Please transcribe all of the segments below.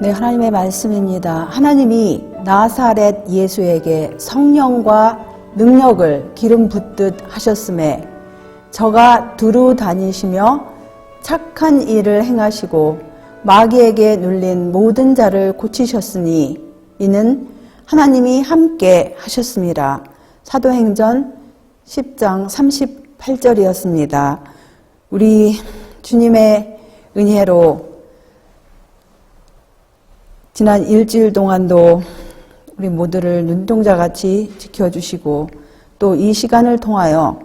네, 하나님의 말씀입니다. 하나님이 나사렛 예수에게 성령과 능력을 기름 붓듯 하셨음에 저가 두루 다니시며 착한 일을 행하시고 마귀에게 눌린 모든 자를 고치셨으니 이는 하나님이 함께 하셨습니다. 사도행전 10장 38절이었습니다. 우리 주님의 은혜로 지난 일주일 동안도 우리 모두를 눈동자같이 지켜주시고 또 이 시간을 통하여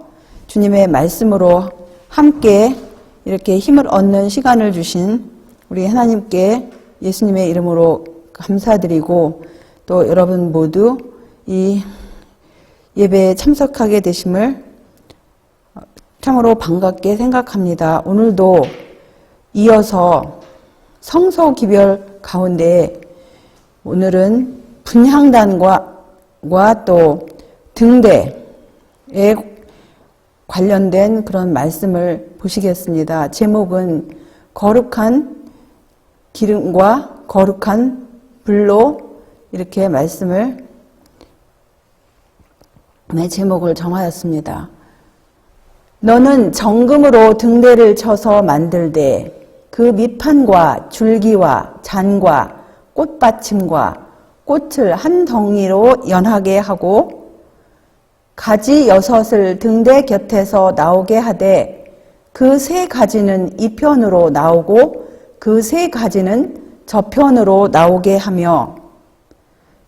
주님의 말씀으로 함께 이렇게 힘을 얻는 시간을 주신 우리 하나님께 예수님의 이름으로 감사드리고 또 여러분 모두 이 예배에 참석하게 되심을 참으로 반갑게 생각합니다. 오늘도 이어서 성서 기별 가운데 오늘은 분향단과 또 등대에 관련된 그런 말씀을 보시겠습니다. 제목은 거룩한 기름과 거룩한 불로 이렇게 말씀을 제목을 정하였습니다. 너는 정금으로 등대를 쳐서 만들되 그 밑판과 줄기와 잔과 꽃받침과 꽃을 한 덩이로 연하게 하고 가지 6을 등대 곁에서 나오게 하되 그 3가지는 이 편으로 나오고 그 3가지는 저편으로 나오게 하며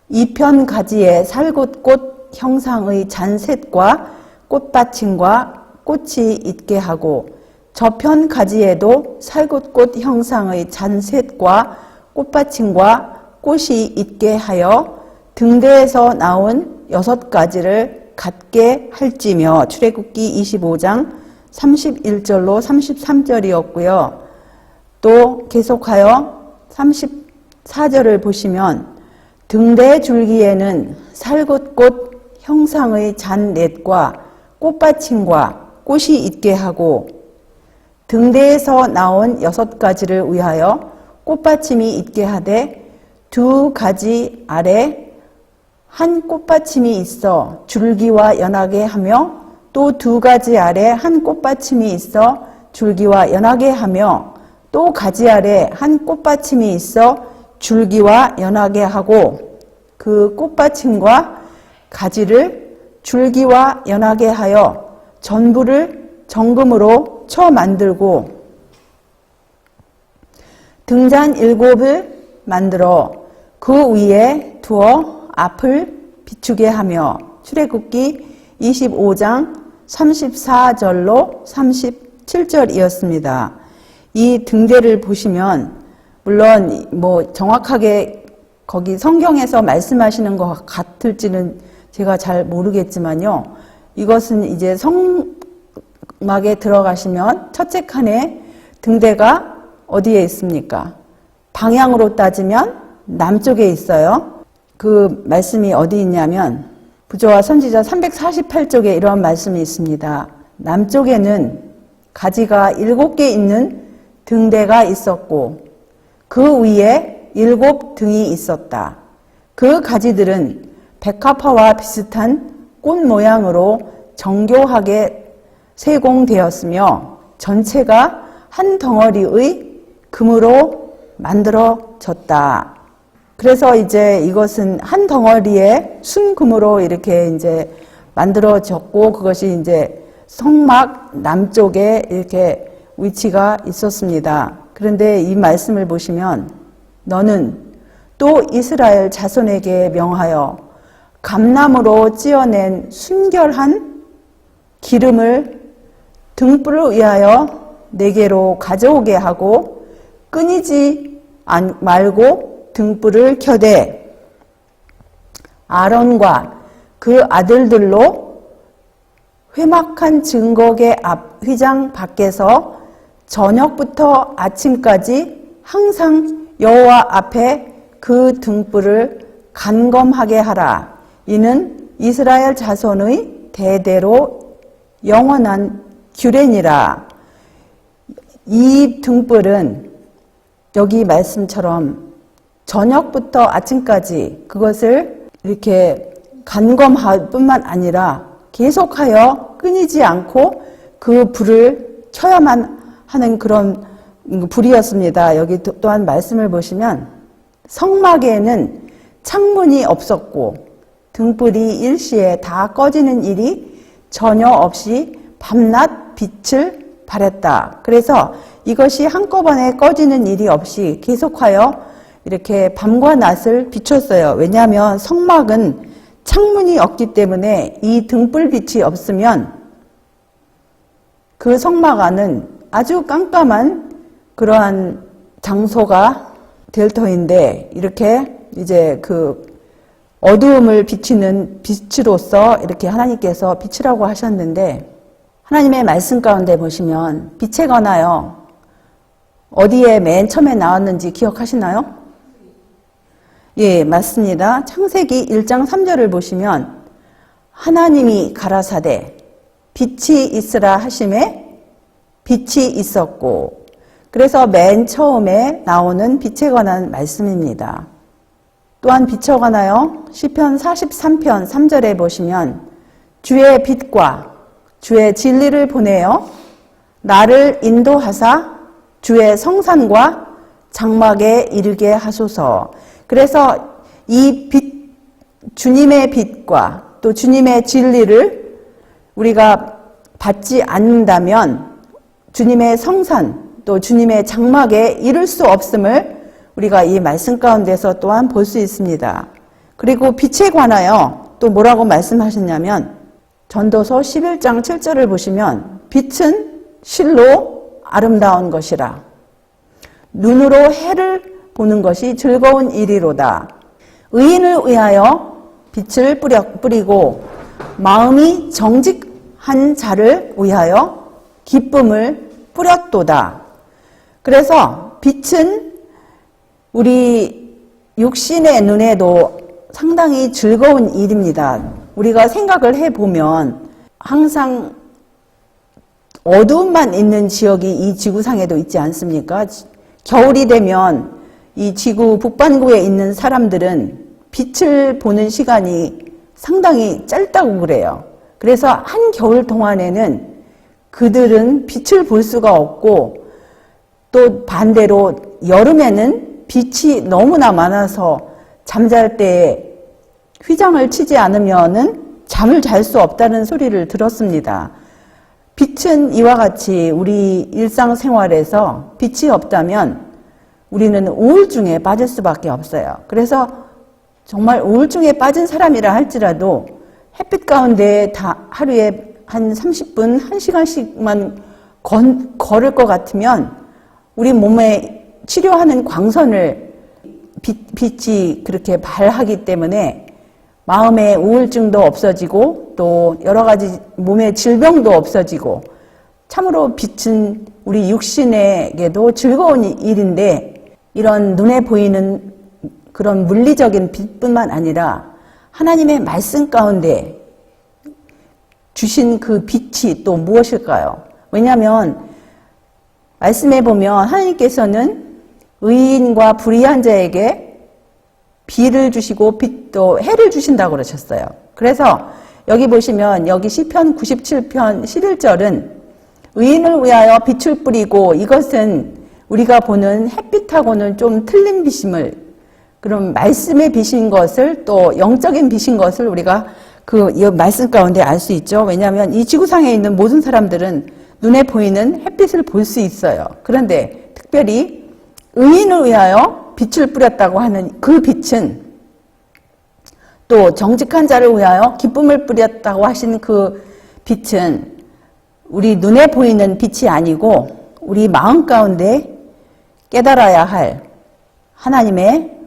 이 편 가지에 살굿꽃 형상의 잔셋과 꽃받침과 꽃이 있게 하고 저편 가지에도 살굿꽃 형상의 잔셋과 꽃받침과 꽃이 있게 하여 등대에서 나온 6가지를 갖게 할지며. 출애굽기 25장 31절로 33절이었고요. 또 계속하여 34절을 보시면 등대 줄기에는 살굿꽃 형상의 잔넷과 꽃받침과 꽃이 있게 하고 등대에서 나온 6가지를 위하여 꽃받침이 있게 하되 2가지 아래 한 꽃받침이 있어 줄기와 연하게 하며 또 2가지 아래 한 꽃받침이 있어 줄기와 연하게 하며 또 가지 아래 한 꽃받침이 있어 줄기와 연하게 하고 그 꽃받침과 가지를 줄기와 연하게 하여 전부를 정금으로 쳐 만들고 등잔 7을 만들어 그 위에 두어 앞을 비추게 하며. 출애굽기 25장 34절로 37절이었습니다. 이 등대를 보시면 물론 정확하게 거기 성경에서 말씀하시는 것 같을지는 제가 잘 모르겠지만요. 이것은 이제 성막에 들어가시면 첫째 칸에 등대가 어디에 있습니까? 방향으로 따지면 남쪽에 있어요. 그 말씀이 어디 있냐면 부조와 선지자 348쪽에 이러한 말씀이 있습니다. 남쪽에는 가지가 7개 있는 등대가 있었고 그 위에 7등이 있었다. 그 가지들은 백합화와 비슷한 꽃 모양으로 정교하게 세공되었으며 전체가 한 덩어리의 금으로 만들어졌다. 그래서 이제 이것은 한 덩어리의 순금으로 이렇게 이제 만들어졌고 그것이 이제 성막 남쪽에 이렇게 위치가 있었습니다. 그런데 이 말씀을 보시면 너는 또 이스라엘 자손에게 명하여 감나무로 찧어낸 순결한 기름을 등불을 위하여 내게로 가져오게 하고 끊이지 말고 등불을 켜되 아론과 그 아들들로 회막한 증거계 앞 휘장 밖에서 저녁부터 아침까지 항상 여호와 앞에 그 등불을 간검하게 하라. 이는 이스라엘 자손의 대대로 영원한 규례니라. 이 등불은 여기 말씀처럼 저녁부터 아침까지 그것을 이렇게 간검할 뿐만 아니라 계속하여 끊이지 않고 그 불을 켜야만 하는 그런 불이었습니다. 여기 또한 말씀을 보시면 성막에는 창문이 없었고 등불이 일시에 다 꺼지는 일이 전혀 없이 밤낮 빛을 발했다. 그래서 이것이 한꺼번에 꺼지는 일이 없이 계속하여 이렇게 밤과 낮을 비췄어요. 왜냐하면 성막은 창문이 없기 때문에 이 등불빛이 없으면 그 성막 안은 아주 깜깜한 그러한 장소가 될 터인데 이렇게 이제 그 어두움을 비치는 빛으로서 이렇게 하나님께서 빛이라고 하셨는데 하나님의 말씀 가운데 보시면 빛에 관하여 어디에 맨 처음에 나왔는지 기억하시나요? 예, 맞습니다. 창세기 1장 3절을 보시면 하나님이 가라사대 빛이 있으라 하심에 빛이 있었고 그래서 맨 처음에 나오는 빛에 관한 말씀입니다. 또한 빛에 관하여 시편 43편 3절에 보시면 주의 빛과 주의 진리를 보내어 나를 인도하사 주의 성산과 장막에 이르게 하소서. 그래서 이 빛, 주님의 빛과 또 주님의 진리를 우리가 받지 않는다면 주님의 성산 또 주님의 장막에 이를 수 없음을 우리가 이 말씀 가운데서 또한 볼 수 있습니다. 그리고 빛에 관하여 또 뭐라고 말씀하셨냐면 전도서 11장 7절을 보시면 빛은 실로 아름다운 것이라 눈으로 해를 보는 것이 즐거운 일이로다. 의인을 위하여 빛을 뿌리고 마음이 정직한 자를 위하여 기쁨을 뿌렸도다. 그래서 빛은 우리 육신의 눈에도 상당히 즐거운 일입니다. 우리가 생각을 해보면 항상 어두움만 있는 지역이 이 지구상에도 있지 않습니까? 겨울이 되면 이 지구 북반구에 있는 사람들은 빛을 보는 시간이 상당히 짧다고 그래요. 그래서 한겨울 동안에는 그들은 빛을 볼 수가 없고 또 반대로 여름에는 빛이 너무나 많아서 잠잘 때 휘장을 치지 않으면은 잠을 잘 수 없다는 소리를 들었습니다. 빛은 이와 같이 우리 일상생활에서 빛이 없다면 우리는 우울증에 빠질 수밖에 없어요. 그래서 정말 우울증에 빠진 사람이라 할지라도 햇빛 가운데 다 하루에 한 30분, 1시간씩만 걸을 것 같으면 우리 몸에 치료하는 광선을 빛이 그렇게 발하기 때문에 마음의 우울증도 없어지고 또 여러 가지 몸의 질병도 없어지고 참으로 빛은 우리 육신에게도 즐거운 일인데 이런 눈에 보이는 그런 물리적인 빛뿐만 아니라 하나님의 말씀 가운데 주신 그 빛이 또 무엇일까요? 왜냐하면 말씀해 보면 하나님께서는 의인과 불의한 자에게 비를 주시고 빛도 해를 주신다고 그러셨어요. 그래서 여기 보시면 여기 시편 97편 11절은 의인을 위하여 빛을 뿌리고 이것은 우리가 보는 햇빛하고는 좀 틀린 빛임을 그럼 말씀의 빛인 것을 또 영적인 빛인 것을 우리가 이 말씀 가운데 알 수 있죠. 왜냐하면 이 지구상에 있는 모든 사람들은 눈에 보이는 햇빛을 볼 수 있어요. 그런데 특별히 의인을 위하여 빛을 뿌렸다고 하는 그 빛은 또 정직한 자를 위하여 기쁨을 뿌렸다고 하신 그 빛은 우리 눈에 보이는 빛이 아니고 우리 마음 가운데 깨달아야 할 하나님의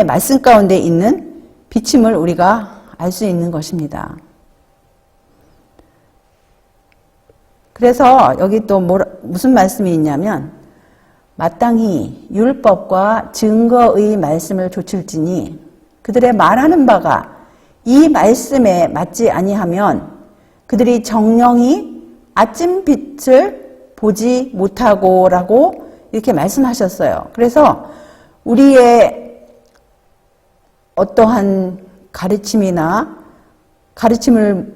말씀 가운데 있는 빛임을 우리가 알 수 있는 것입니다. 그래서 여기 또 무슨 말씀이 있냐면 마땅히 율법과 증거의 말씀을 조칠지니 그들의 말하는 바가 이 말씀에 맞지 아니하면 그들이 정령이 아침빛을 보지 못하고라고 이렇게 말씀하셨어요. 그래서 우리의 어떠한 가르침이나 가르침을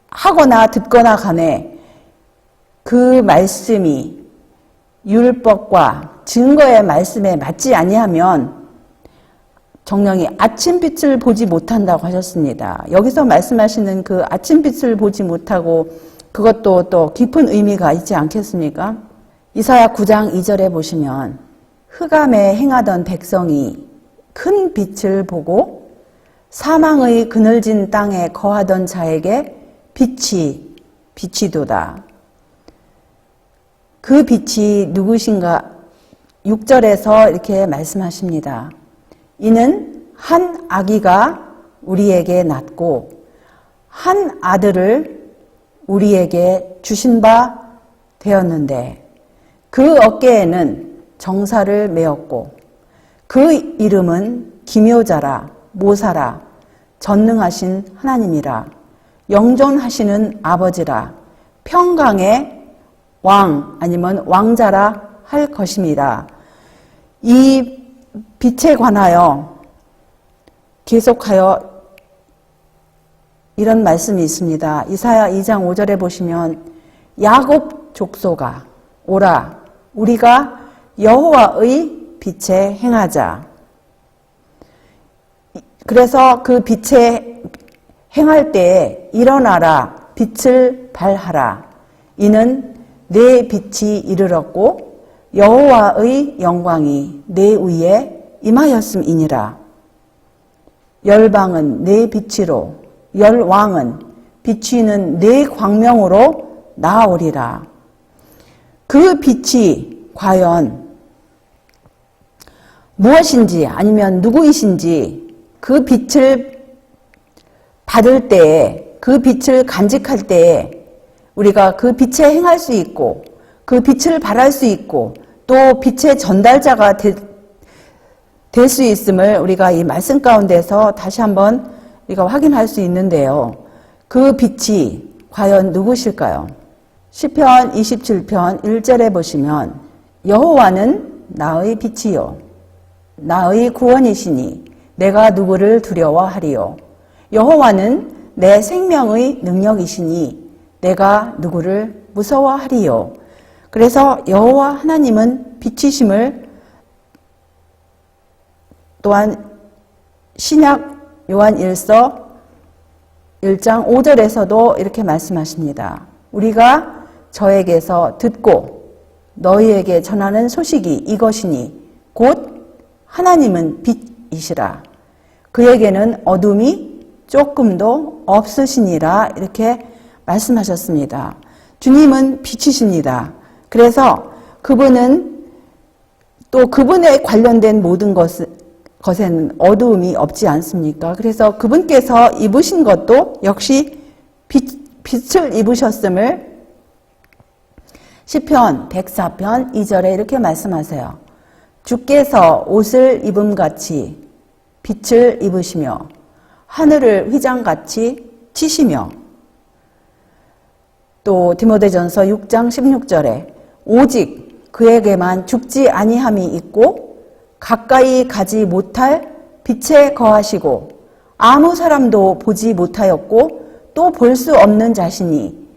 하거나 듣거나 간에 그 말씀이 율법과 증거의 말씀에 맞지 아니하면 정령이 아침빛을 보지 못한다고 하셨습니다. 여기서 말씀하시는 그 아침빛을 보지 못하고 그것도 또 깊은 의미가 있지 않겠습니까? 이사야 9장 2절에 보시면 흑암에 행하던 백성이 큰 빛을 보고 사망의 그늘진 땅에 거하던 자에게 빛이 비치도다. 그 빛이 누구신가? 6절에서 이렇게 말씀하십니다. 이는 한 아기가 우리에게 낳고 한 아들을 우리에게 주신 바 되었는데 그 어깨에는 정사를 메었고 그 이름은 기묘자라 모사라 전능하신 하나님이라 영존하시는 아버지라 평강의 왕 아니면 왕자라 할 것입니다. 이 빛에 관하여 계속하여 이런 말씀이 있습니다. 이사야 2장 5절에 보시면 야곱 족속아 오라 우리가 여호와의 빛에 행하자. 그래서 그 빛에 행할 때에 일어나라 빛을 발하라. 이는 내 빛이 이르렀고 여호와의 영광이 내 위에 임하였음이니라. 열방은 내 빛으로 열왕은 비추는 내 광명으로 나아오리라. 그 빛이 과연 무엇인지 아니면 누구이신지 그 빛을 받을 때에 그 빛을 간직할 때에 우리가 그 빛에 행할 수 있고 그 빛을 발할 수 있고 또 빛의 전달자가 될 수 있음을 우리가 이 말씀 가운데서 다시 한번 우리가 확인할 수 있는데요. 그 빛이 과연 누구실까요? 시편 27편 1절에 보시면 여호와는 나의 빛이요 나의 구원이시니 내가 누구를 두려워하리요. 여호와는 내 생명의 능력이시니 내가 누구를 무서워하리요. 그래서 여호와 하나님은 빛이심을 또한 신약 요한 1서 1장 5절에서도 이렇게 말씀하십니다. 우리가 저에게서 듣고 너희에게 전하는 소식이 이것이니 곧 하나님은 빛이시라. 그에게는 어둠이 조금도 없으시니라 이렇게 말씀하셨습니다. 주님은 빛이십니다. 그래서 그분은 또 그분에 관련된 모든 것에는 어두움이 없지 않습니까? 그래서 그분께서 입으신 것도 역시 빛을 입으셨음을 시편 104편 2절에 이렇게 말씀하세요. 주께서 옷을 입음같이 빛을 입으시며 하늘을 휘장같이 치시며 또 디모데전서 6장 16절에 오직 그에게만 죽지 아니함이 있고 가까이 가지 못할 빛에 거하시고 아무 사람도 보지 못하였고 또 볼 수 없는 자신이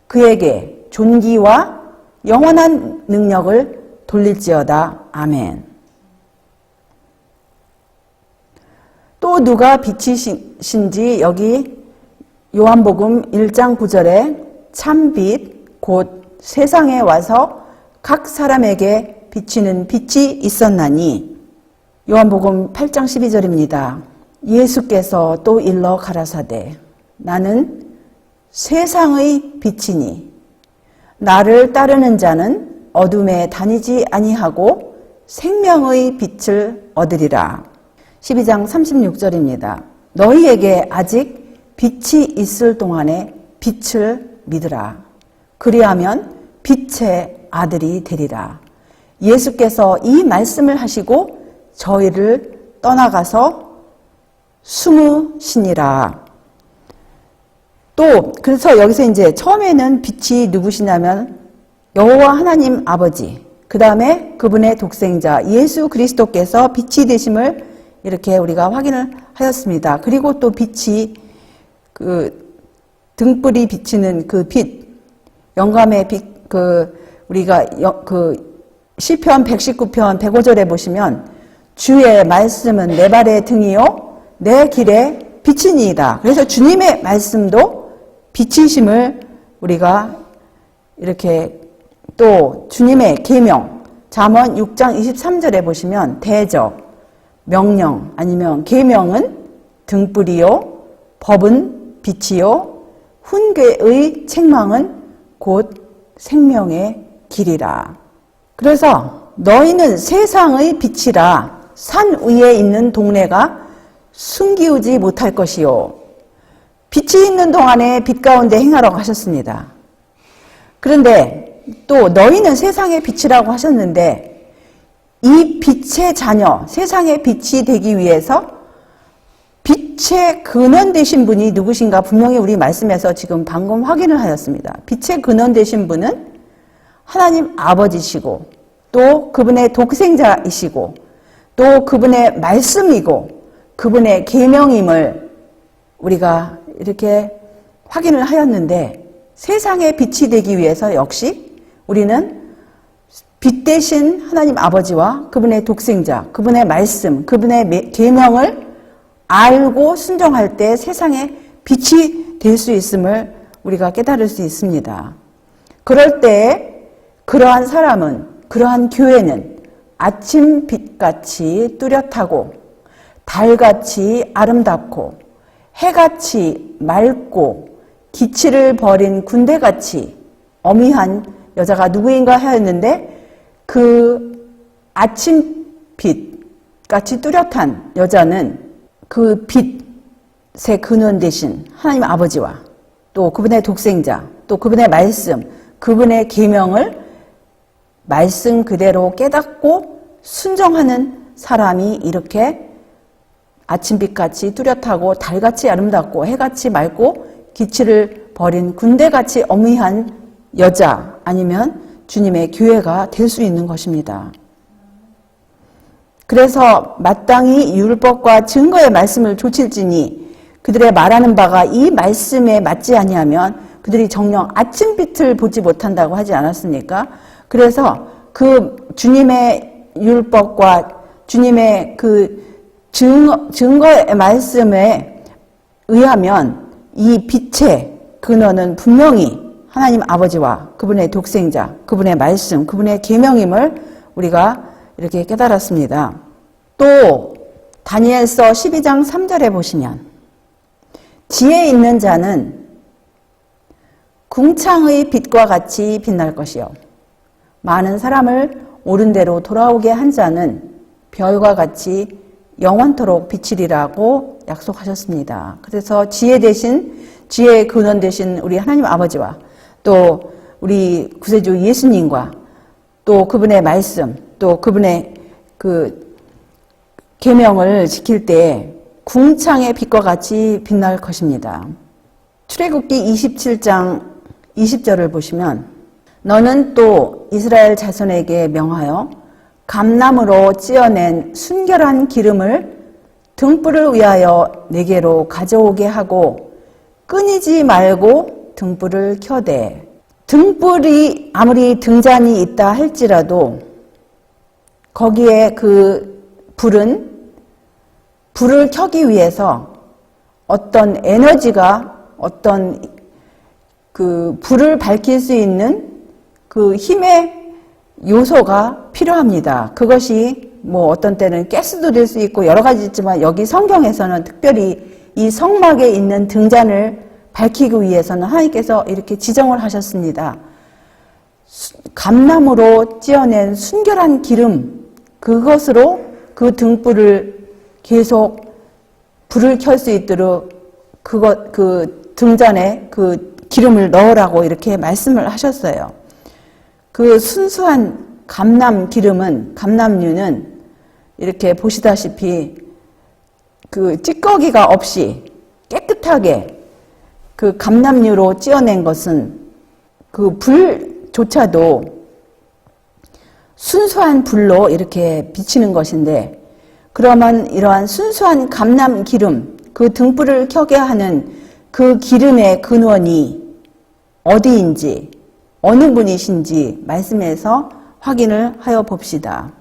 그에게 존귀와 영원한 능력을 돌릴지어다. 아멘. 또 누가 빛이신지 여기 요한복음 1장 9절에 참빛 곧 세상에 와서 각 사람에게 비치는 빛이 있었나니 요한복음 8장 12절입니다. 예수께서 또 일러 가라사대 나는 세상의 빛이니 나를 따르는 자는 어둠에 다니지 아니하고 생명의 빛을 얻으리라. 12장 36절입니다. 너희에게 아직 빛이 있을 동안에 빛을 믿으라. 그리하면 빛의 아들이 되리라. 예수께서 이 말씀을 하시고 저희를 떠나가서 숨으시니라. 또 그래서 여기서 이제 처음에는 빛이 누구시냐면 여호와 하나님 아버지 그 다음에 그분의 독생자 예수 그리스도께서 빛이 되심을 이렇게 우리가 확인을 하였습니다. 그리고 또 빛이 그 등불이 비치는 그 빛, 영감의 빛, 우리가 시편 119편 105절에 보시면 주의 말씀은 내 발의 등이요 내 길의 빛이니이다. 그래서 주님의 말씀도 빛이심을 우리가 이렇게 또 주님의 계명 잠언 6장 23절에 보시면 대적, 명령 아니면 계명은 등불이요 법은 빛이요 훈계의 책망은 곧 생명의 길이라. 그래서 너희는 세상의 빛이라 산 위에 있는 동네가 숨기우지 못할 것이요. 빛이 있는 동안에 빛 가운데 행하라고 하셨습니다. 그런데 또 너희는 세상의 빛이라고 하셨는데 이 빛의 자녀, 세상의 빛이 되기 위해서 빛의 근원 되신 분이 누구신가 분명히 우리 말씀에서 지금 방금 확인을 하였습니다. 빛의 근원 되신 분은 하나님 아버지시고 또 그분의 독생자이시고 또 그분의 말씀이고 그분의 계명임을 우리가 이렇게 확인을 하였는데 세상의 빛이 되기 위해서 역시 우리는 빛 대신 하나님 아버지와 그분의 독생자, 그분의 말씀, 그분의 계명을 알고 순종할 때 세상의 빛이 될 수 있음을 우리가 깨달을 수 있습니다. 그럴 때 그러한 사람은, 그러한 교회는 아침 빛같이 뚜렷하고 달같이 아름답고 해같이 맑고 기치를 버린 군대같이 어미한 여자가 누구인가 하였는데 그 아침빛같이 뚜렷한 여자는 그 빛의 근원 되신 하나님 아버지와 또 그분의 독생자 또 그분의 말씀 그분의 계명을 말씀 그대로 깨닫고 순종하는 사람이 이렇게 아침빛같이 뚜렷하고 달같이 아름답고 해같이 맑고 기치를 버린 군대같이 어미한 여자 아니면 주님의 교회가 될 수 있는 것입니다. 그래서 마땅히 율법과 증거의 말씀을 조칠지니 그들의 말하는 바가 이 말씀에 맞지 아니하면 그들이 정녕 아침빛을 보지 못한다고 하지 않았습니까? 그래서 그 주님의 율법과 주님의 그 증거의 말씀에 의하면 이 빛의 근원은 분명히 하나님 아버지와 그분의 독생자, 그분의 말씀, 그분의 계명임을 우리가 이렇게 깨달았습니다. 또 다니엘서 12장 3절에 보시면 지혜 있는 자는 궁창의 빛과 같이 빛날 것이요 많은 사람을 옳은 대로 돌아오게 한 자는 별과 같이 영원토록 비치리라고 약속하셨습니다. 그래서 지혜 대신 지혜의 근원 되신 우리 하나님 아버지와 또 우리 구세주 예수님과 또 그분의 말씀 또 그분의 그 계명을 지킬 때 궁창의 빛과 같이 빛날 것입니다. 출애굽기 27장 20절을 보시면 너는 또 이스라엘 자손에게 명하여 감나무로 찧어낸 순결한 기름을 등불을 위하여 내게로 가져오게 하고 끊이지 말고 등불을 켜되 등불이 아무리 등잔이 있다 할지라도 거기에 그 불을 켜기 위해서 어떤 에너지가 어떤 그 불을 밝힐 수 있는 그 힘의 요소가 필요합니다. 그것이 뭐 어떤 때는 가스도 될 수 있고 여러 가지 있지만 여기 성경에서는 특별히 이 성막에 있는 등잔을 밝히기 위해서는 하나님께서 이렇게 지정을 하셨습니다. 감나무로 찧어낸 순결한 기름 그것으로 그 등불을 계속 불을 켤 수 있도록 그 등잔에 그 기름을 넣으라고 이렇게 말씀을 하셨어요. 그 순수한 감람류는 이렇게 보시다시피 그 찌꺼기가 없이 깨끗하게 그 감람류로 찧어낸 것은 그 불조차도 순수한 불로 이렇게 비치는 것인데, 그러면 이러한 순수한 감람 기름, 그 등불을 켜게 하는 그 기름의 근원이 어디인지, 어느 분이신지 말씀에서 확인을 하여 봅시다.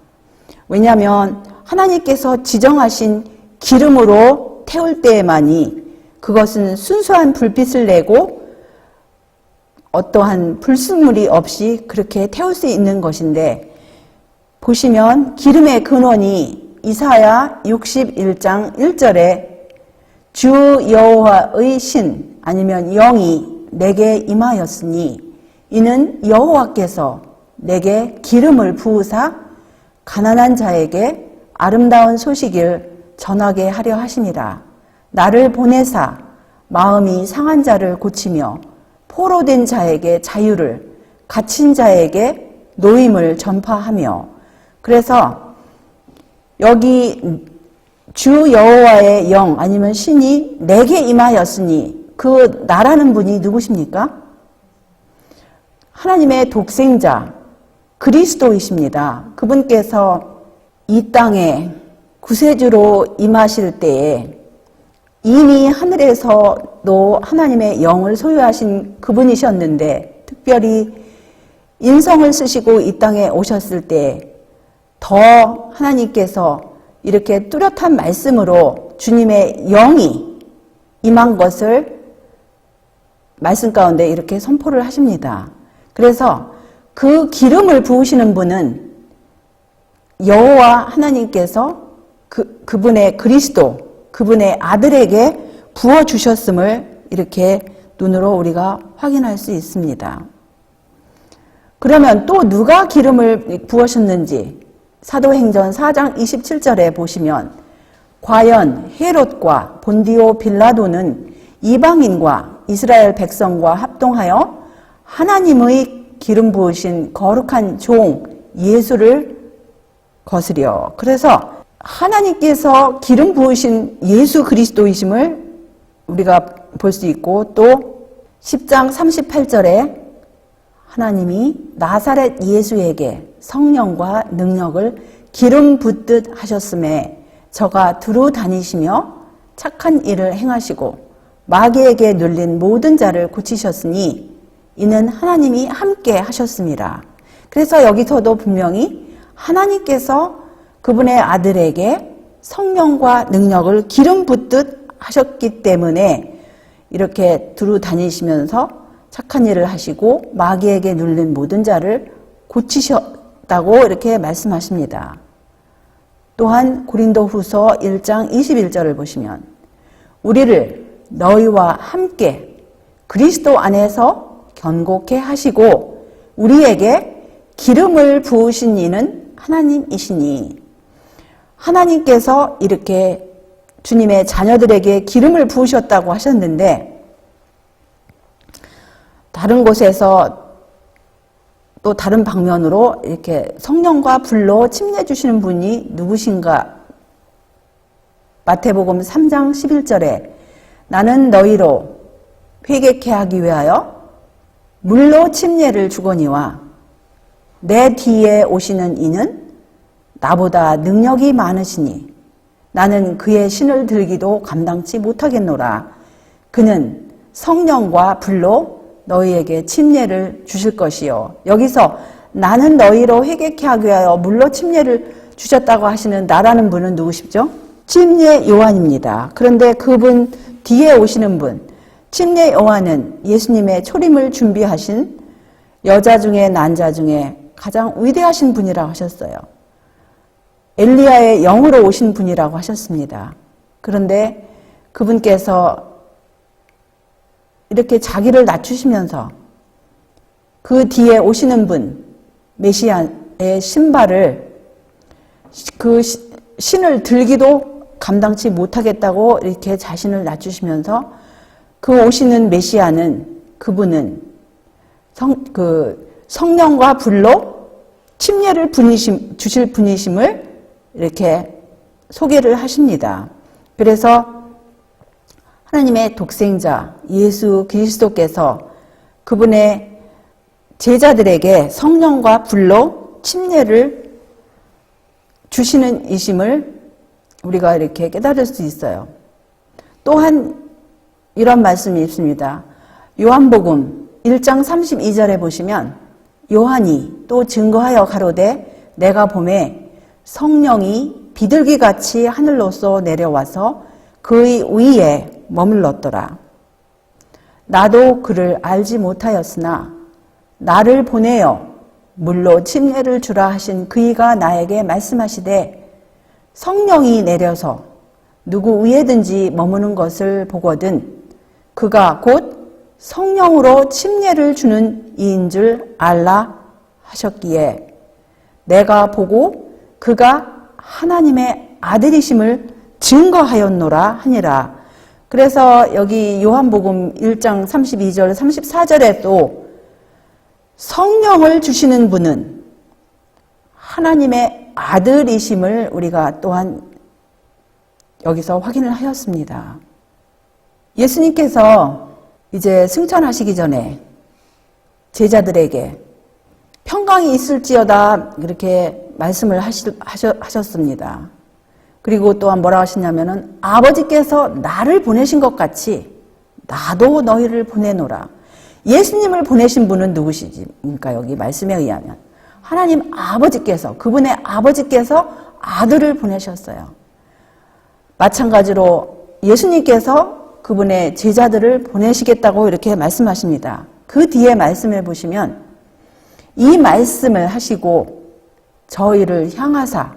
왜냐하면 하나님께서 지정하신 기름으로 태울 때에만이 그것은 순수한 불빛을 내고 어떠한 불순물이 없이 그렇게 태울 수 있는 것인데, 보시면 기름의 근원이 이사야 61장 1절에 주 여호와의 신 아니면 영이 내게 임하였으니 이는 여호와께서 내게 기름을 부으사 가난한 자에게 아름다운 소식을 전하게 하려 하심이라. 나를 보내사 마음이 상한 자를 고치며 포로된 자에게 자유를, 갇힌 자에게 노임을 전파하며. 그래서 여기 주 여호와의 영 아니면 신이 내게 임하였으니 그 나라는 분이 누구십니까? 하나님의 독생자 그리스도이십니다. 그분께서 이 땅에 구세주로 임하실 때에 이미 하늘에서도 하나님의 영을 소유하신 그분이셨는데, 특별히 인성을 쓰시고 이 땅에 오셨을 때 더 하나님께서 이렇게 뚜렷한 말씀으로 주님의 영이 임한 것을 말씀 가운데 이렇게 선포를 하십니다. 그래서 그 기름을 부으시는 분은 여호와 하나님께서 그분의 그리스도, 그분의 아들에게 부어주셨음을 이렇게 눈으로 우리가 확인할 수 있습니다. 그러면 또 누가 기름을 부으셨는지 사도행전 4장 27절에 보시면, 과연 헤롯과 본디오 빌라도는 이방인과 이스라엘 백성과 합동하여 하나님의 기름 부으신 거룩한 종 예수를 거스려. 그래서 하나님께서 기름 부으신 예수 그리스도이심을 우리가 볼 수 있고, 또 10장 38절에 하나님이 나사렛 예수에게 성령과 능력을 기름 붓듯 하셨음에 저가 두루 다니시며 착한 일을 행하시고 마귀에게 눌린 모든 자를 고치셨으니 이는 하나님이 함께 하셨습니다. 그래서 여기서도 분명히 하나님께서 그분의 아들에게 성령과 능력을 기름 붓듯 하셨기 때문에 이렇게 두루 다니시면서 착한 일을 하시고 마귀에게 눌린 모든 자를 고치셨다고 이렇게 말씀하십니다. 또한 고린도후서 1장 21절을 보시면 우리를 너희와 함께 그리스도 안에서 견고케 하시고 우리에게 기름을 부으신 이는 하나님이시니, 하나님께서 이렇게 주님의 자녀들에게 기름을 부으셨다고 하셨는데, 다른 곳에서 또 다른 방면으로 이렇게 성령과 불로 침례 주시는 분이 누구신가? 마태복음 3장 11절에 나는 너희로 회개케 하기 위하여 물로 침례를 주거니와 내 뒤에 오시는 이는 나보다 능력이 많으시니 나는 그의 신을 들기도 감당치 못하겠노라. 그는 성령과 불로 너희에게 침례를 주실 것이요. 여기서 나는 너희로 회개케 하기 위하여 물로 침례를 주셨다고 하시는 나라는 분은 누구시죠? 침례 요한입니다. 그런데 그분 뒤에 오시는 분, 침례 요한은 예수님의 초림을 준비하신 여자 중에 난자 중에 가장 위대하신 분이라고 하셨어요. 엘리야의 영으로 오신 분이라고 하셨습니다. 그런데 그분께서 이렇게 자기를 낮추시면서 그 뒤에 오시는 분, 메시아의 신발을 그 신을 들기도 감당치 못하겠다고 이렇게 자신을 낮추시면서 그 오시는 메시아는 그분은 성령과 불로 침례를 주실 분이심을 이렇게 소개를 하십니다. 그래서 하나님의 독생자 예수 그리스도께서 그분의 제자들에게 성령과 불로 침례를 주시는 이심을 우리가 이렇게 깨달을 수 있어요. 또한 이런 말씀이 있습니다. 요한복음 1장 32절에 보시면 요한이 또 증거하여 가로되 내가 보매 성령이 비둘기같이 하늘로서 내려와서 그의 위에 머물렀더라. 나도 그를 알지 못하였으나 나를 보내어 물로 침례를 주라 하신 그이가 나에게 말씀하시되 성령이 내려서 누구 위에든지 머무는 것을 보거든 그가 곧 성령으로 침례를 주는 이인 줄 알라 하셨기에 내가 보고 그가 하나님의 아들이심을 증거하였노라 하니라. 그래서 여기 요한복음 1장 32절 34절에 또 성령을 주시는 분은 하나님의 아들이심을 우리가 또한 여기서 확인을 하였습니다. 예수님께서 이제 승천하시기 전에 제자들에게 평강이 있을지어다 이렇게 말씀을 하셨습니다. 그리고 또한 뭐라 하시냐면은 아버지께서 나를 보내신 것 같이 나도 너희를 보내노라. 예수님을 보내신 분은 누구시십니까? 여기 말씀에 의하면 하나님 아버지께서, 그분의 아버지께서 아들을 보내셨어요. 마찬가지로 예수님께서 그분의 제자들을 보내시겠다고 이렇게 말씀하십니다. 그 뒤에 말씀을 보시면 이 말씀을 하시고 저희를 향하사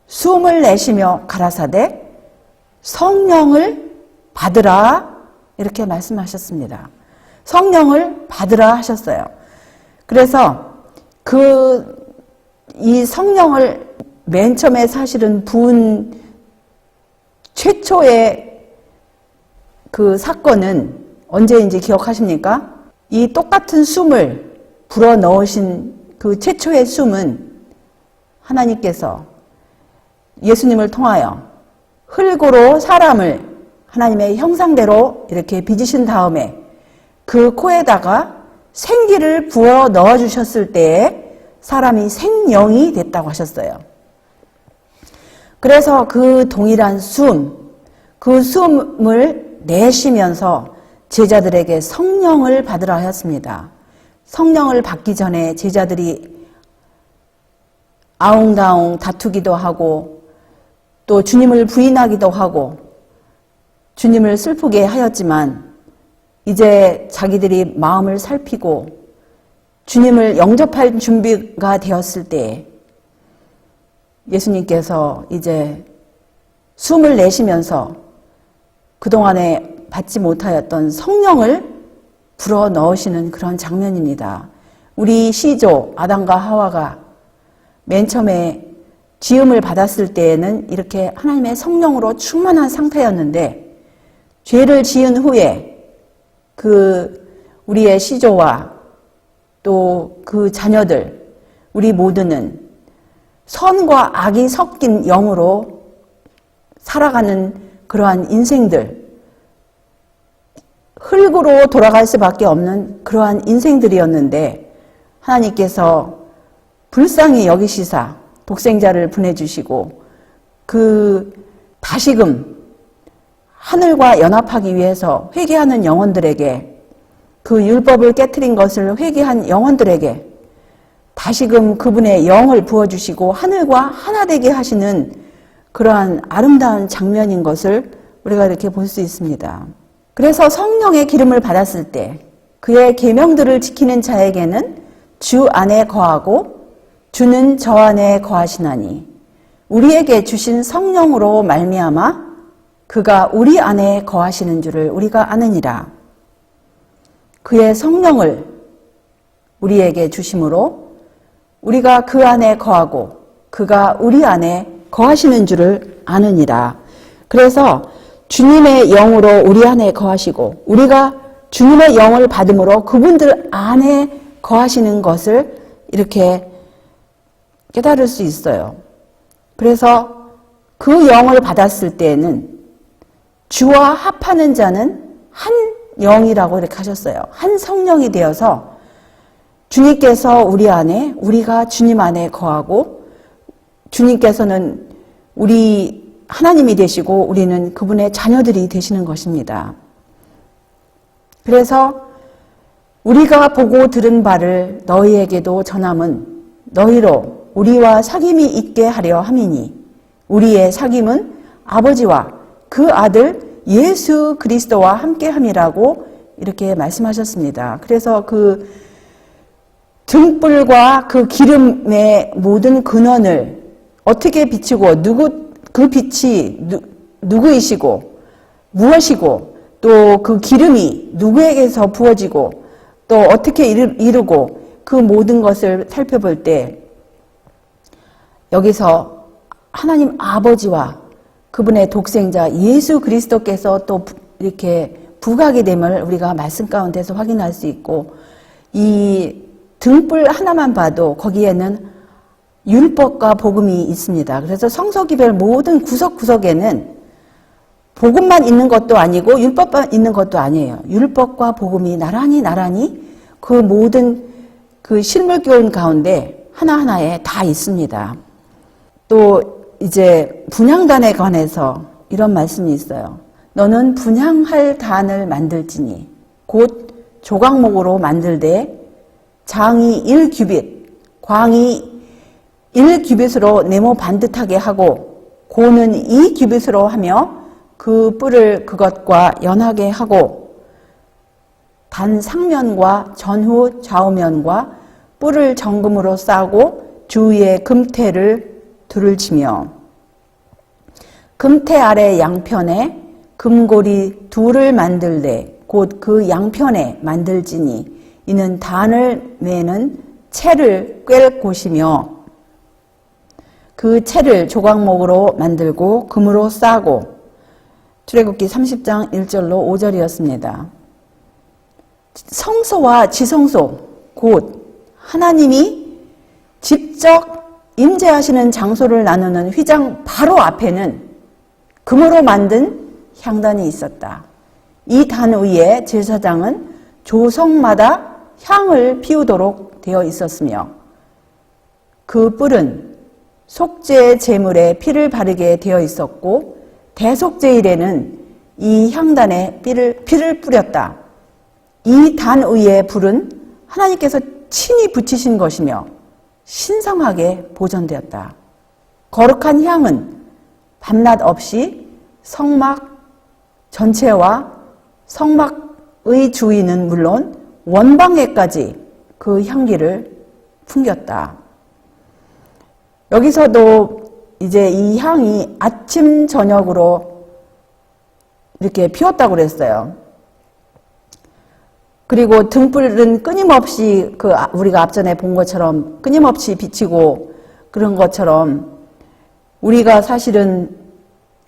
숨을 내쉬며 가라사대 성령을 받으라 이렇게 말씀하셨습니다. 성령을 받으라 하셨어요. 그래서 이 성령을 맨 처음에 사실은 부은 최초의 그 사건은 언제인지 기억하십니까? 이 똑같은 숨을 불어 넣으신 그 최초의 숨은 하나님께서 예수님을 통하여 흙으로 사람을 하나님의 형상대로 이렇게 빚으신 다음에 그 코에다가 생기를 부어 넣어주셨을 때에 사람이 생명이 됐다고 하셨어요. 그래서 그 동일한 그 숨을 내쉬면서 제자들에게 성령을 받으라 하였습니다. 성령을 받기 전에 제자들이 아웅다웅 다투기도 하고 또 주님을 부인하기도 하고 주님을 슬프게 하였지만 이제 자기들이 마음을 살피고 주님을 영접할 준비가 되었을 때 예수님께서 이제 숨을 내쉬면서 그동안에 받지 못하였던 성령을 불어 넣으시는 그런 장면입니다. 우리 시조 아담과 하와가 맨 처음에 지음을 받았을 때에는 이렇게 하나님의 성령으로 충만한 상태였는데 죄를 지은 후에 우리의 시조와 또 그 자녀들 우리 모두는 선과 악이 섞인 영으로 살아가는 그러한 인생들, 흙으로 돌아갈 수밖에 없는 그러한 인생들이었는데 하나님께서 불쌍히 여기시사 독생자를 보내주시고 다시금 하늘과 연합하기 위해서 회개하는 영혼들에게 그 율법을 깨트린 것을 회개한 영혼들에게 다시금 그분의 영을 부어주시고 하늘과 하나 되게 하시는 그러한 아름다운 장면인 것을 우리가 이렇게 볼 수 있습니다. 그래서 성령의 기름을 받았을 때 그의 계명들을 지키는 자에게는 주 안에 거하고 주는 저 안에 거하시나니 우리에게 주신 성령으로 말미암아 그가 우리 안에 거하시는 줄을 우리가 아느니라. 그의 성령을 우리에게 주심으로 우리가 그 안에 거하고 그가 우리 안에 거하시는 줄을 아느니라. 그래서 주님의 영으로 우리 안에 거하시고 우리가 주님의 영을 받음으로 그분들 안에 거하시는 것을 이렇게 깨달을 수 있어요. 그래서 그 영을 받았을 때에는 주와 합하는 자는 한 영이라고 이렇게 하셨어요. 한 성령이 되어서 주님께서 우리 안에, 우리가 주님 안에 거하고 주님께서는 우리 하나님이 되시고 우리는 그분의 자녀들이 되시는 것입니다. 그래서 우리가 보고 들은 바를 너희에게도 전함은 너희로 우리와 사귐이 있게 하려 함이니 우리의 사귐은 아버지와 그 아들 예수 그리스도와 함께함이라고 이렇게 말씀하셨습니다. 그래서 그 등불과 그 기름의 모든 근원을 어떻게 비추고 그 빛이 누구이시고 무엇이고 또 그 기름이 누구에게서 부어지고 또 어떻게 이루고 그 모든 것을 살펴볼 때 여기서 하나님 아버지와 그분의 독생자 예수 그리스도께서 또 이렇게 부각이 됨을 우리가 말씀 가운데서 확인할 수 있고 이 등불 하나만 봐도 거기에는 율법과 복음이 있습니다. 그래서 성서기별 모든 구석구석에는 복음만 있는 것도 아니고 율법만 있는 것도 아니에요. 율법과 복음이 나란히 그 모든 그 실물교훈 가운데 하나하나에 다 있습니다. 또 이제 분향단에 관해서 이런 말씀이 있어요. 너는 분향할 단을 만들지니 곧 조각목으로 만들되 장이 1규빗, 광이 1규빗으로 네모 반듯하게 하고 고는 2규빗으로 하며 그 뿔을 그것과 연하게 하고 단 상면과 전후 좌우면과 뿔을 정금으로 싸고 주위에 금테를 둘을 치며 금테 아래 양편에 금고리 둘을 만들되 곧 그 양편에 만들지니 이는 단을 매는 채를 꿰 곳이며 그 채를 조각목으로 만들고 금으로 싸고 출애굽기 30장 1절로 5절이었습니다. 성소와 지성소 곧 하나님이 직접 임재하시는 장소를 나누는 휘장 바로 앞에는 금으로 만든 향단이 있었다. 이 단 위에 제사장은 조성마다 향을 피우도록 되어 있었으며 그 뿔은 속죄 제물에 피를 바르게 되어 있었고 대속제일에는 이 향단에 피를 뿌렸다. 이 단 위의 불은 하나님께서 친히 붙이신 것이며 신성하게 보존되었다. 거룩한 향은 밤낮 없이 성막 전체와 성막의 주위는 물론 원방에까지 그 향기를 풍겼다. 여기서도 이제 이 향이 아침 저녁으로 이렇게 피웠다고 그랬어요. 그리고 등불은 끊임없이 우리가 앞전에 본 것처럼 끊임없이 비치고 그런 것처럼 우리가 사실은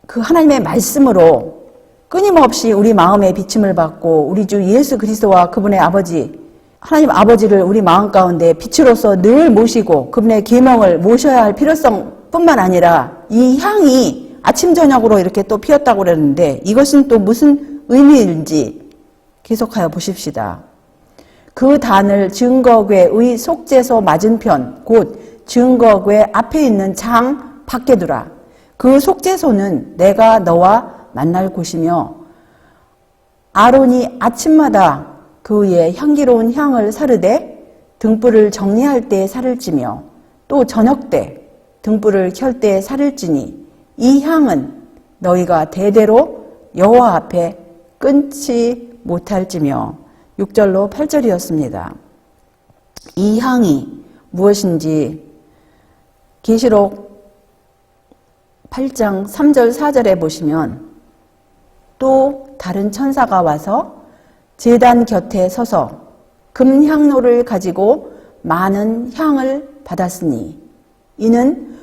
그 하나님의 말씀으로 끊임없이 우리 마음에 비침을 받고 우리 주 예수 그리스도와 그분의 아버지 하나님 아버지를 우리 마음 가운데 빛으로서 늘 모시고 그분의 계명을 모셔야 할 필요성 뿐만 아니라 이 향이 아침 저녁으로 이렇게 또 피었다고 그랬는데 이것은 또 무슨 의미인지 계속하여 보십시다. 그 단을 증거궤의 속죄소 맞은편 곧 증거궤 앞에 있는 장 밖에 두라. 그 속죄소는 내가 너와 만날 곳이며 아론이 아침마다 그 위에 향기로운 향을 사르되 등불을 정리할 때 살을 찌며 또 저녁 때 등불을 켤 때 살을 찌니 이 향은 너희가 대대로 여호와 앞에 끊지 못할지며 6절로 8절이었습니다. 이 향이 무엇인지 계시록 8장 3절 4절에 보시면 또 다른 천사가 와서 제단 곁에 서서 금향로를 가지고 많은 향을 받았으니 이는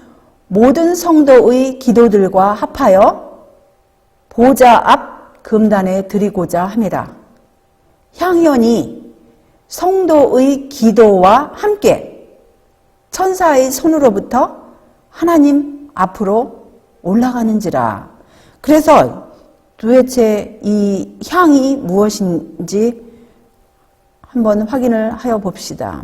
모든 성도의 기도들과 합하여 보좌 앞 금단에 드리고자 함이라. 향연이 성도의 기도와 함께 천사의 손으로부터 하나님 앞으로 올라가는지라. 그래서 도대체 이 향이 무엇인지 한번 확인을 하여 봅시다.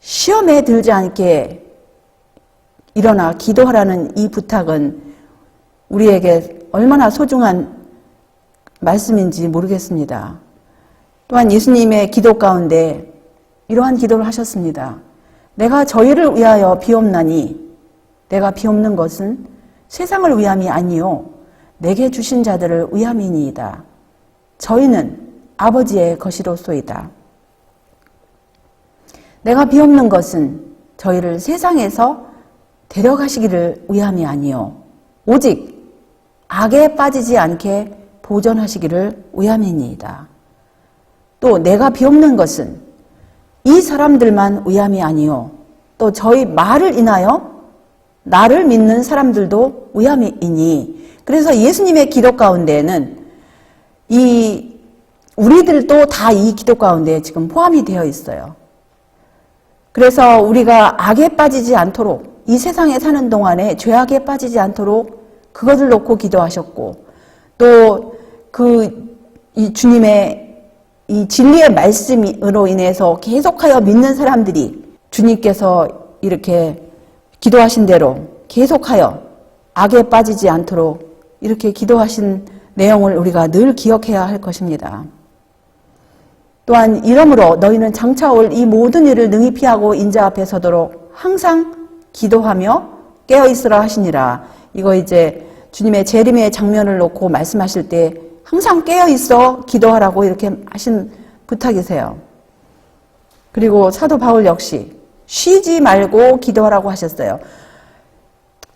시험에 들지 않게 일어나 기도하라는 이 부탁은 우리에게 얼마나 소중한 말씀인지 모르겠습니다. 또한 예수님의 기도 가운데 이러한 기도를 하셨습니다. 내가 저희를 위하여 비옵나니 내가 비옵는 것은 세상을 위함이 아니요 내게 주신 자들을 위함이니이다. 저희는 아버지의 것이로소이다. 내가 비옵는 것은 저희를 세상에서 데려가시기를 위함이 아니요 오직 악에 빠지지 않게 보존하시기를 위함이니이다. 또 내가 비옵는 것은 이 사람들만 위함이 아니요 또 저희 말을 인하여 나를 믿는 사람들도 위함이니. 그래서 예수님의 기도 가운데에는 우리들도 다 이 기도 가운데 지금 포함이 되어 있어요. 그래서 우리가 악에 빠지지 않도록 이 세상에 사는 동안에 죄악에 빠지지 않도록 그것을 놓고 기도하셨고 또 이 주님의 이 진리의 말씀으로 인해서 계속하여 믿는 사람들이 주님께서 이렇게 기도하신 대로 계속하여 악에 빠지지 않도록 이렇게 기도하신 내용을 우리가 늘 기억해야 할 것입니다. 또한 이러므로 너희는 장차올 이 모든 일을 능히 피하고 인자 앞에 서도록 항상 기도하며 깨어있으라 하시니라. 이거 이제 주님의 재림의 장면을 놓고 말씀하실 때 항상 깨어있어 기도하라고 이렇게 하신 부탁이세요. 그리고 사도 바울 역시 쉬지 말고 기도하라고 하셨어요.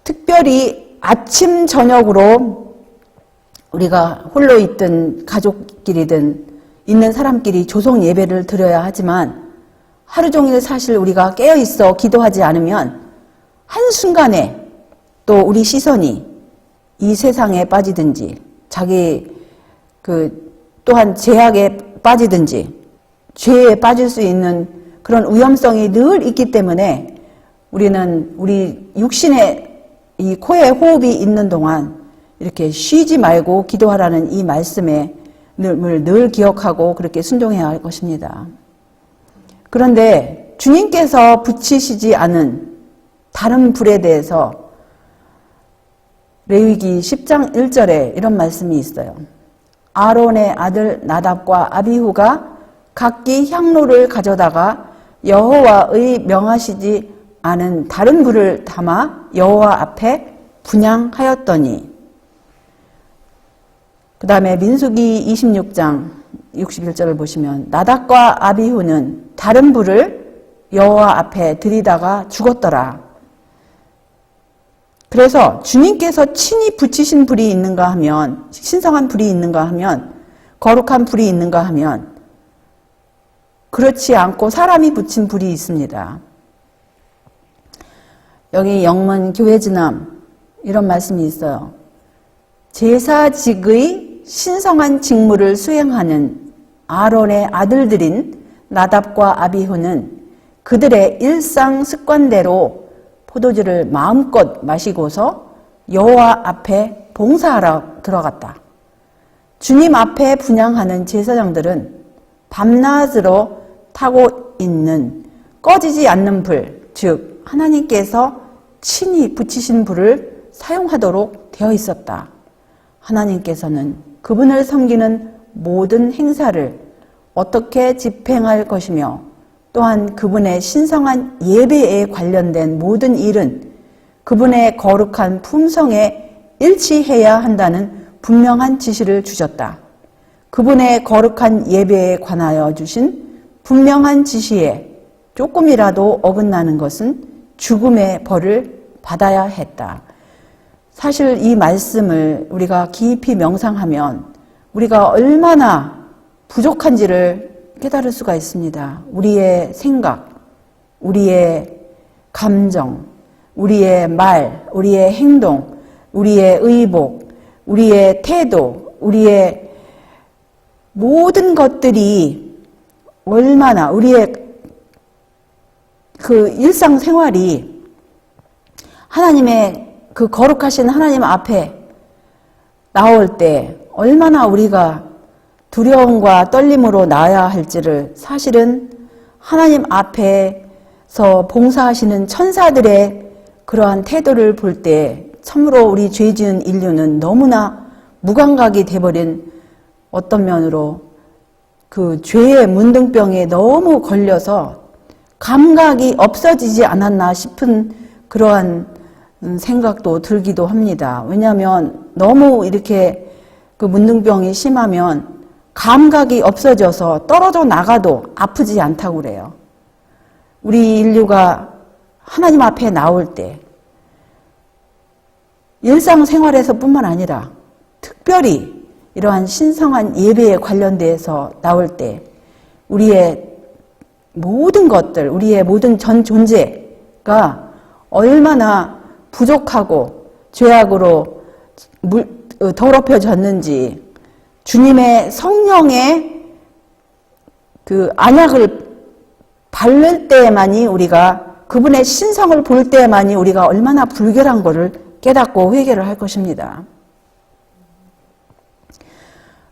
특별히 아침 저녁으로 우리가 홀로 있든 가족끼리든 있는 사람끼리 조성 예배를 드려야 하지만 하루 종일 사실 우리가 깨어있어 기도하지 않으면 한순간에 또 우리 시선이 이 세상에 빠지든지 자기 또한 제약에 빠지든지 죄에 빠질 수 있는 그런 위험성이 늘 있기 때문에 우리는 우리 육신의 이 코에 호흡이 있는 동안 이렇게 쉬지 말고 기도하라는 이 말씀을 늘 기억하고 그렇게 순종해야 할 것입니다. 그런데 주님께서 붙이시지 않은 다른 불에 대해서 레위기 10장 1절에 이런 말씀이 있어요. 아론의 아들 나답과 아비후가 각기 향로를 가져다가 여호와의 명하시지 않은 다른 불을 담아 여호와 앞에 분향하였더니. 그 다음에 민수기 26장 61절을 보시면 나답과 아비후는 다른 불을 여호와 앞에 들이다가 죽었더라. 그래서 주님께서 친히 붙이신 불이 있는가 하면, 신성한 불이 있는가 하면, 거룩한 불이 있는가 하면 그렇지 않고 사람이 붙인 불이 있습니다. 여기 영문 교회지남 이런 말씀이 있어요. 제사직의 신성한 직무를 수행하는 아론의 아들들인 나답과 아비후는 그들의 일상 습관대로 포도주를 마음껏 마시고서 여호와 앞에 봉사하러 들어갔다. 주님 앞에 분향하는 제사장들은 밤낮으로 타고 있는 꺼지지 않는 불, 즉 하나님께서 친히 붙이신 불을 사용하도록 되어 있었다. 하나님께서는 그분을 섬기는 모든 행사를 어떻게 집행할 것이며 또한 그분의 신성한 예배에 관련된 모든 일은 그분의 거룩한 품성에 일치해야 한다는 분명한 지시를 주셨다. 그분의 거룩한 예배에 관하여 주신 분명한 지시에 조금이라도 어긋나는 것은 죽음의 벌을 받아야 했다. 사실 이 말씀을 우리가 깊이 명상하면 우리가 얼마나 부족한지를 깨달을 수가 있습니다. 우리의 생각, 우리의 감정, 우리의 말, 우리의 행동, 우리의 의복, 우리의 태도, 우리의 모든 것들이 얼마나 우리의 그 일상생활이 하나님의 그 거룩하신 하나님 앞에 나올 때 얼마나 우리가 두려움과 떨림으로 나아야 할지를 사실은 하나님 앞에 봉사하시는 천사들의 그러한 태도를 볼 때 참으로 우리 죄 지은 인류는 너무나 무감각이 돼버린, 어떤 면으로 그 죄의 문둥병에 너무 걸려서 감각이 없어지지 않았나 싶은 그러한 생각도 들기도 합니다. 왜냐하면 너무 이렇게 그 문둥병이 심하면 감각이 없어져서 떨어져 나가도 아프지 않다고 그래요. 우리 인류가 하나님 앞에 나올 때 일상생활에서 뿐만 아니라 특별히 이러한 신성한 예배에 관련돼서 나올 때 우리의 모든 것들, 우리의 모든 전 존재가 얼마나 부족하고 죄악으로 더럽혀졌는지, 주님의 성령의 그 안약을 바를 때만이, 우리가 그분의 신성을 볼 때만이 우리가 얼마나 불결한 것을 깨닫고 회개를 할 것입니다.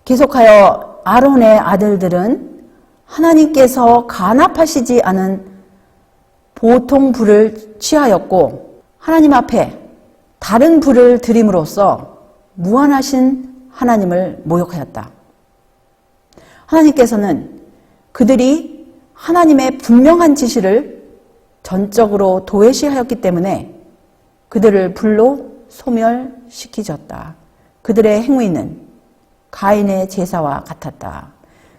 계속하여 아론의 아들들은 하나님께서 간합하시지 않은 보통 불을 취하였고, 하나님 앞에 다른 불을 드림으로써 무한하신 하나님을 모욕하였다. 하나님께서는 그들이 하나님의 분명한 지시를 전적으로 도외시하였기 때문에 그들을 불로 소멸시키셨다. 그들의 행위는 가인의 제사와 같았다.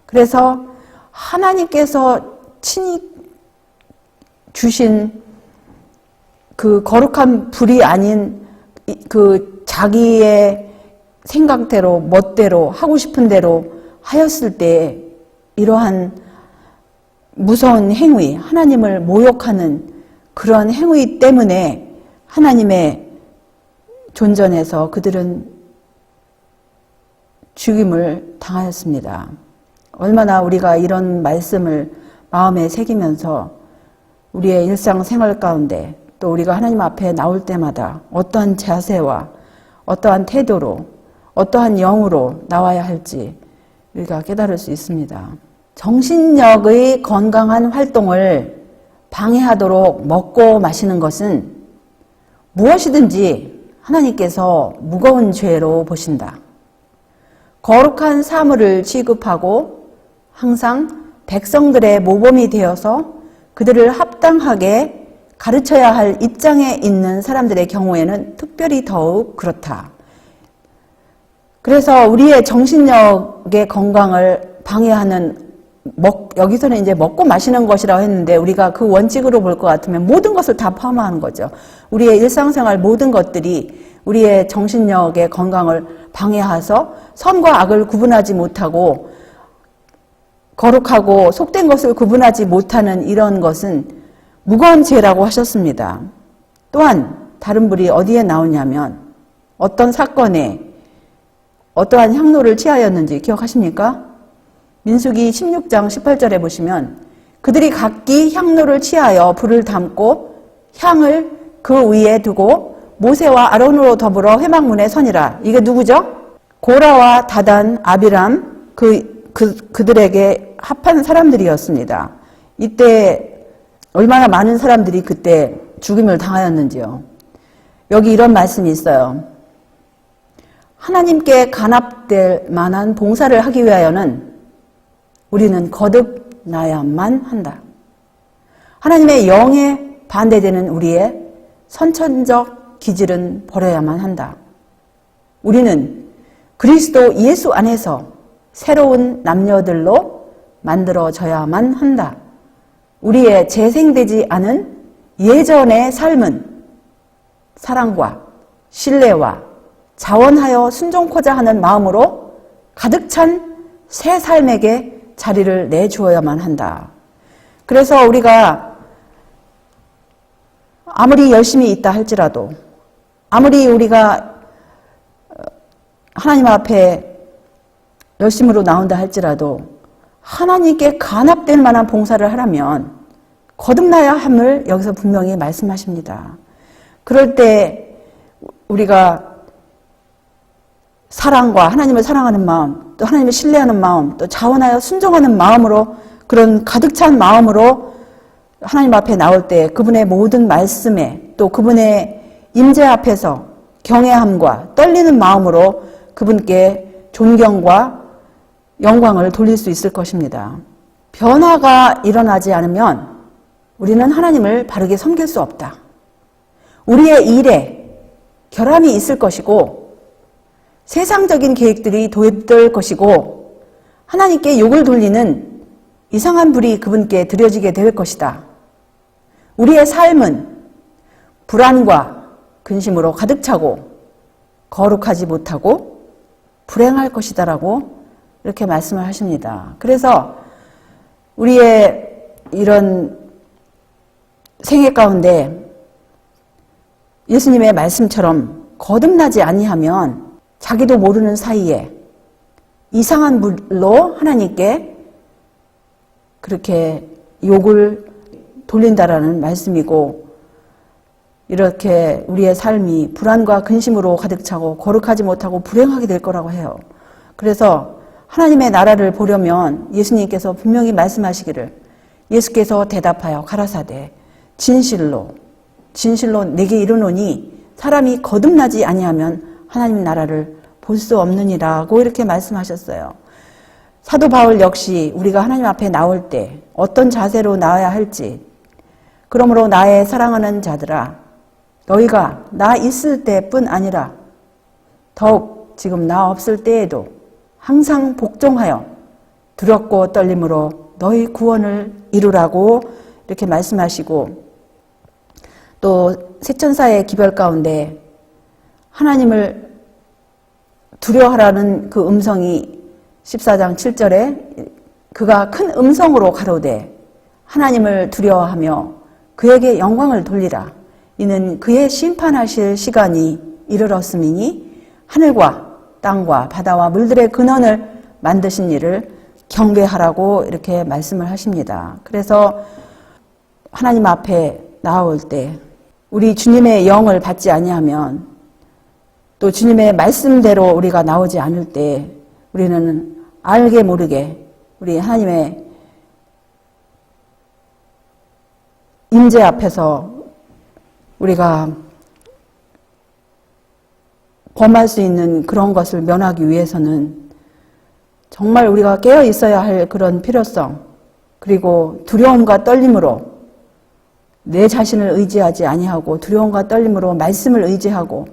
그래서 하나님께서 친히 주신 그 거룩한 불이 아닌 그 자기의 생각대로 멋대로 하고 싶은 대로 하였을 때 이러한 무서운 행위, 하나님을 모욕하는 그러한 행위 때문에 하나님의 존전에서 그들은 죽임을 당하였습니다. 얼마나 우리가 이런 말씀을 마음에 새기면서 우리의 일상생활 가운데 또 우리가 하나님 앞에 나올 때마다 어떠한 자세와 어떠한 태도로 어떠한 영으로 나와야 할지 우리가 깨달을 수 있습니다. 정신력의 건강한 활동을 방해하도록 먹고 마시는 것은 무엇이든지 하나님께서 무거운 죄로 보신다. 거룩한 사물을 취급하고 항상 백성들의 모범이 되어서 그들을 합당하게 가르쳐야 할 입장에 있는 사람들의 경우에는 특별히 더욱 그렇다. 그래서 우리의 정신력의 건강을 방해하는 여기서는 이제 먹고 마시는 것이라고 했는데 우리가 그 원칙으로 볼 것 같으면 모든 것을 다 포함하는 거죠. 우리의 일상생활 모든 것들이 우리의 정신력의 건강을 방해해서 선과 악을 구분하지 못하고 거룩하고 속된 것을 구분하지 못하는 이런 것은 무거운 죄라고 하셨습니다. 또한 다른 불이 어디에 나오냐면 어떤 사건에 어떠한 향로를 취하였는지 기억하십니까? 민수기 16장 18절에 보시면 그들이 각기 향로를 취하여 불을 담고 향을 그 위에 두고 모세와 아론으로 더불어 회막문에 서니라. 이게 누구죠? 고라와 다단, 아비람 그들에게 합한 사람들이었습니다. 이때 얼마나 많은 사람들이 그때 죽임을 당하였는지요. 여기 이런 말씀이 있어요. 하나님께 간합될 만한 봉사를 하기 위하여는 우리는 거듭나야만 한다. 하나님의 영에 반대되는 우리의 선천적 기질은 버려야만 한다. 우리는 그리스도 예수 안에서 새로운 남녀들로 만들어져야만 한다. 우리의 재생되지 않은 예전의 삶은 사랑과 신뢰와 자원하여 순종코자 하는 마음으로 가득 찬 새 삶에게 자리를 내주어야만 한다. 그래서 우리가 아무리 열심히 있다 할지라도, 아무리 우리가 하나님 앞에 열심으로 나온다 할지라도 하나님께 간합될 만한 봉사를 하려면 거듭나야 함을 여기서 분명히 말씀하십니다. 그럴 때 우리가 사랑과 하나님을 사랑하는 마음, 또 하나님을 신뢰하는 마음, 또 자원하여 순종하는 마음으로, 그런 가득 찬 마음으로 하나님 앞에 나올 때 그분의 모든 말씀에 또 그분의 임재 앞에서 경외함과 떨리는 마음으로 그분께 존경과 영광을 돌릴 수 있을 것입니다. 변화가 일어나지 않으면 우리는 하나님을 바르게 섬길 수 없다. 우리의 일에 결함이 있을 것이고 세상적인 계획들이 도입될 것이고 하나님께 욕을 돌리는 이상한 불이 그분께 드려지게 될 것이다. 우리의 삶은 불안과 근심으로 가득 차고 거룩하지 못하고 불행할 것이다라고 이렇게 말씀을 하십니다. 그래서 우리의 이런 생애 가운데 예수님의 말씀처럼 거듭나지 아니하면 자기도 모르는 사이에 이상한 불로 하나님께 그렇게 욕을 돌린다라는 말씀이고, 이렇게 우리의 삶이 불안과 근심으로 가득 차고 거룩하지 못하고 불행하게 될 거라고 해요. 그래서 하나님의 나라를 보려면 예수님께서 분명히 말씀하시기를, 예수께서 대답하여 가라사대 진실로 내게 이르노니 사람이 거듭나지 아니하면 하나님 나라를 볼 수 없느니라고 이렇게 말씀하셨어요. 사도 바울 역시 우리가 하나님 앞에 나올 때 어떤 자세로 나와야 할지, 그러므로 나의 사랑하는 자들아 너희가 나 있을 때뿐 아니라 더욱 지금 나 없을 때에도 항상 복종하여 두렵고 떨림으로 너희 구원을 이루라고 이렇게 말씀하시고, 또 세천사의 기별 가운데 하나님을 두려워하라는 그 음성이 14장 7절에 그가 큰 음성으로 가로되 하나님을 두려워하며 그에게 영광을 돌리라. 이는 그의 심판하실 시간이 이르렀음이니 하늘과 땅과 바다와 물들의 근원을 만드신 이를 경배하라고 이렇게 말씀을 하십니다. 그래서 하나님 앞에 나올 때 우리 주님의 영을 받지 아니하면, 또 주님의 말씀대로 우리가 나오지 않을 때 우리는 알게 모르게 우리 하나님의 임재 앞에서 우리가 범할 수 있는 그런 것을 면하기 위해서는 정말 우리가 깨어 있어야 할 그런 필요성, 그리고 두려움과 떨림으로 내 자신을 의지하지 아니하고 두려움과 떨림으로 말씀을 의지하고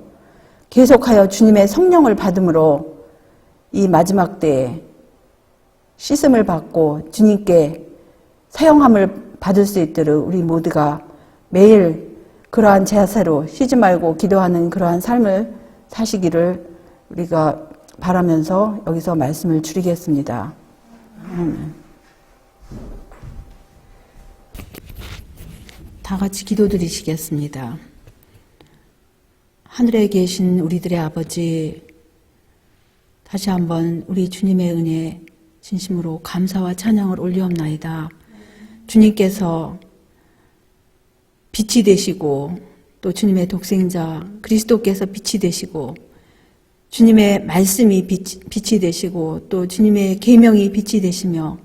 계속하여 주님의 성령을 받음으로 이 마지막 때에 씻음을 받고 주님께 사용함을 받을 수 있도록 우리 모두가 매일 그러한 자세로 쉬지 말고 기도하는 그러한 삶을 사시기를 우리가 바라면서 여기서 말씀을 줄이겠습니다. 다 같이 기도드리시겠습니다. 하늘에 계신 우리들의 아버지, 다시 한번 우리 주님의 은혜 진심으로 감사와 찬양을 올리옵나이다. 주님께서 빛이 되시고 또 주님의 독생자 그리스도께서 빛이 되시고 주님의 말씀이 빛이 되시고 또 주님의 계명이 빛이 되시며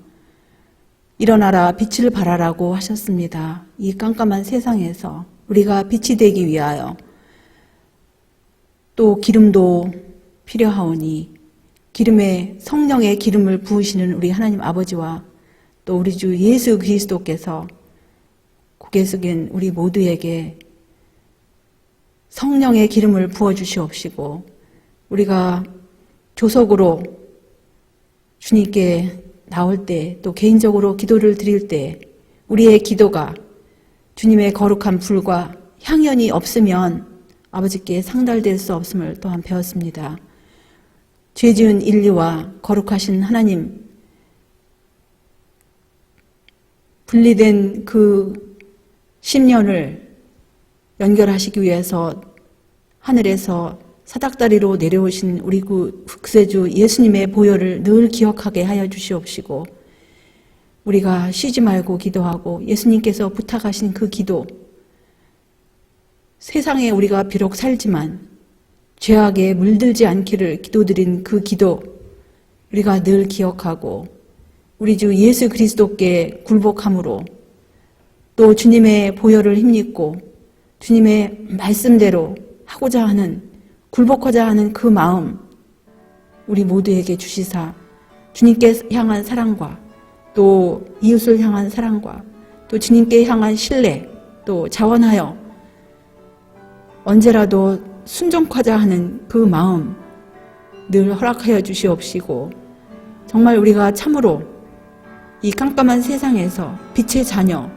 일어나라 빛을 발하라고 하셨습니다. 이 깜깜한 세상에서 우리가 빛이 되기 위하여 또 기름도 필요하오니 기름에 성령의 기름을 부으시는 우리 하나님 아버지와 또 우리 주 예수 그리스도께서 고개 숙인 우리 모두에게 성령의 기름을 부어주시옵시고, 우리가 조석으로 주님께 나올 때 또 개인적으로 기도를 드릴 때 우리의 기도가 주님의 거룩한 불과 향연이 없으면 아버지께 상달될 수 없음을 또한 배웠습니다. 죄지은 인류와 거룩하신 하나님, 분리된 그 10년을 연결하시기 위해서 하늘에서 사닥다리로 내려오신 우리 국세주 예수님의 보혈을 늘 기억하게 하여 주시옵시고, 우리가 쉬지 말고 기도하고 예수님께서 부탁하신 그 기도, 세상에 우리가 비록 살지만 죄악에 물들지 않기를 기도드린 그 기도, 우리가 늘 기억하고 우리 주 예수 그리스도께 굴복함으로 또 주님의 보혈을 힘입고 주님의 말씀대로 하고자 하는, 굴복하자 하는 그 마음 우리 모두에게 주시사 주님께 향한 사랑과 또 이웃을 향한 사랑과 또 주님께 향한 신뢰, 또 자원하여 언제라도 순종하자 하는 그 마음 늘 허락하여 주시옵시고, 정말 우리가 참으로 이 깜깜한 세상에서 빛의 자녀,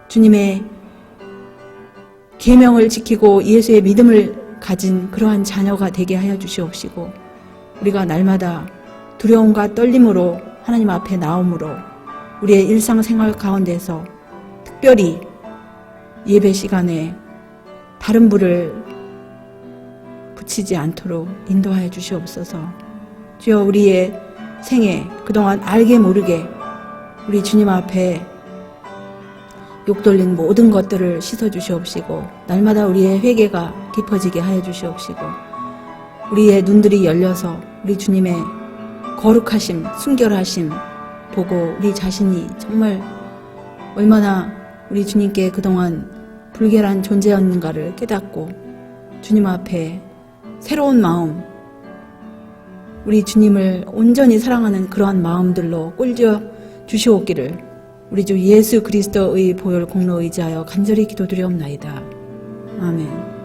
주님의 계명을 지키고 예수의 믿음을 가진 그러한 자녀가 되게 하여 주시옵시고, 우리가 날마다 두려움과 떨림으로 하나님 앞에 나옴으로 우리의 일상생활 가운데서 특별히 예배 시간에 다른 불을 붙이지 않도록 인도하여 주시옵소서. 주여, 우리의 생애 그동안 알게 모르게 우리 주님 앞에 욕 돌린 모든 것들을 씻어주시옵시고, 날마다 우리의 회개가 깊어지게 하여 주시옵시고, 우리의 눈들이 열려서 우리 주님의 거룩하심, 순결하심 보고 우리 자신이 정말 얼마나 우리 주님께 그동안 불결한 존재였는가를 깨닫고 주님 앞에 새로운 마음, 우리 주님을 온전히 사랑하는 그러한 마음들로 꼴져 주시옵기를 우리 주 예수 그리스도의 보혈 공로 의지하여 간절히 기도드리옵나이다. 아멘.